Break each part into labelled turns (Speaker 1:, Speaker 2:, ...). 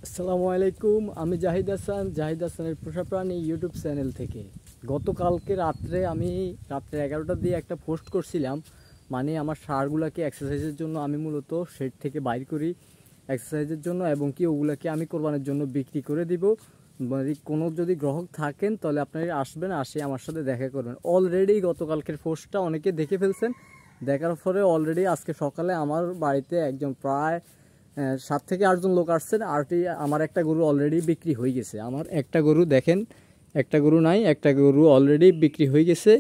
Speaker 1: আসসালামু আলাইকুম। আমি জাহিদ হাসান, জাহিদ হাসানের পোষা প্রাণী ইউটিউব চ্যানেল থেকে। গতকালকে রাত্রে 11টা দিয়ে একটা পোস্ট করছিলাম। মানে আমার ষাঁড়গুলোকে এক্সারসাইজের জন্য আমি মূলত শেড থেকে বাইর করি এক্সারসাইজের জন্য, এবং কি ওগুলোকে আমি কোরবানির জন্য বিক্রি করে দিব। মানে কোনো যদি গ্রাহক থাকেন তাহলে আপনারা আসবেন, আসে আমার সাথে দেখা করবেন। অলরেডি গতকালকের পোস্টটা অনেকে দেখে ফেলছেন। দেখার পরে অলরেডি আজকে সকালে আমার বাড়িতে একজন প্রায় 7 থেকে 8 জন লোক আসছেন। আরটি আমার একটা গরু অলরেডি বিক্রি হয়ে গেছে। আমার একটা গরু দেখেন, একটা গরু নাই, একটা গরু অলরেডি বিক্রি হয়ে গেছে।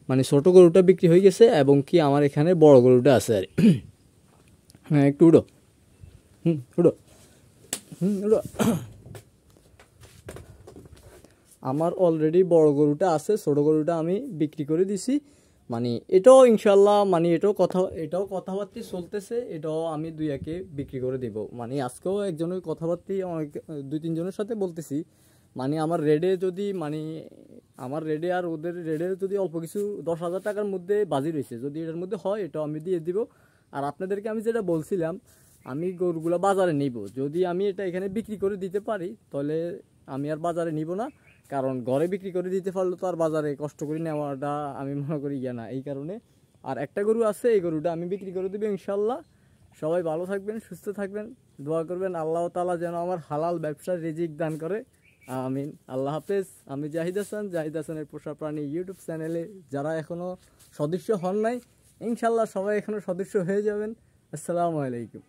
Speaker 1: মানে ছোট গরুটা বিক্রি হয়ে গেছে, এবং কি আমার এখানে বড় গরুটা আছে আর হ্যাঁ, একটু উঠো, উঠো, উঠো। আমার অলরেডি বড় গরুটা আছে, ছোট গরুটা আমি বিক্রি করে দিছি। মানে এটাও ইনশাল্লাহ, মানে এটাও কথাবার্তা চলতেছে, এটাও আমি দুই একে বিক্রি করে দিব। মানে আজকেও একজনের কথাবার্তা অনেক 2-3 জনের সাথে বলতেছি। মানে আমার রেডে আর ওদের রেডে যদি অল্প কিছু 10,000 টাকার মধ্যে বাজি রয়েছে, যদি এটার মধ্যে হয় এটাও আমি দিয়ে দিব। আর আপনাদেরকে আমি যেটা বলছিলাম, আমি গরুগুলো বাজারে নিব, যদি আমি এটা এখানে বিক্রি করে দিতে পারি তাহলে আমি আর বাজারে নিব না। কারণ ঘরে বিক্রি করে দিতে পারলে তো আর বাজারে কষ্ট করে নেওয়াটা আমি মনে করি না, এই কারণে। আর একটা গরু আছে, এই গরুটা আমি বিক্রি করে দেবো ইনশাল্লাহ। সবাই ভালো থাকবেন, সুস্থ থাকবেন, দোয়া করবেন আল্লাহ তাআলা যেন আমার হালাল ব্যবসার রিজিক দান করে। আমিন। আল্লাহ হাফেজ। আমি জাহিদ হাসান, জাহিদ হাসানের পোষা প্রাণী ইউটিউব চ্যানেলে যারা এখনও সদস্য হন নাই, ইনশাল্লাহ সবাই এখনও সদস্য হয়ে যাবেন। আসসালামু আলাইকুম।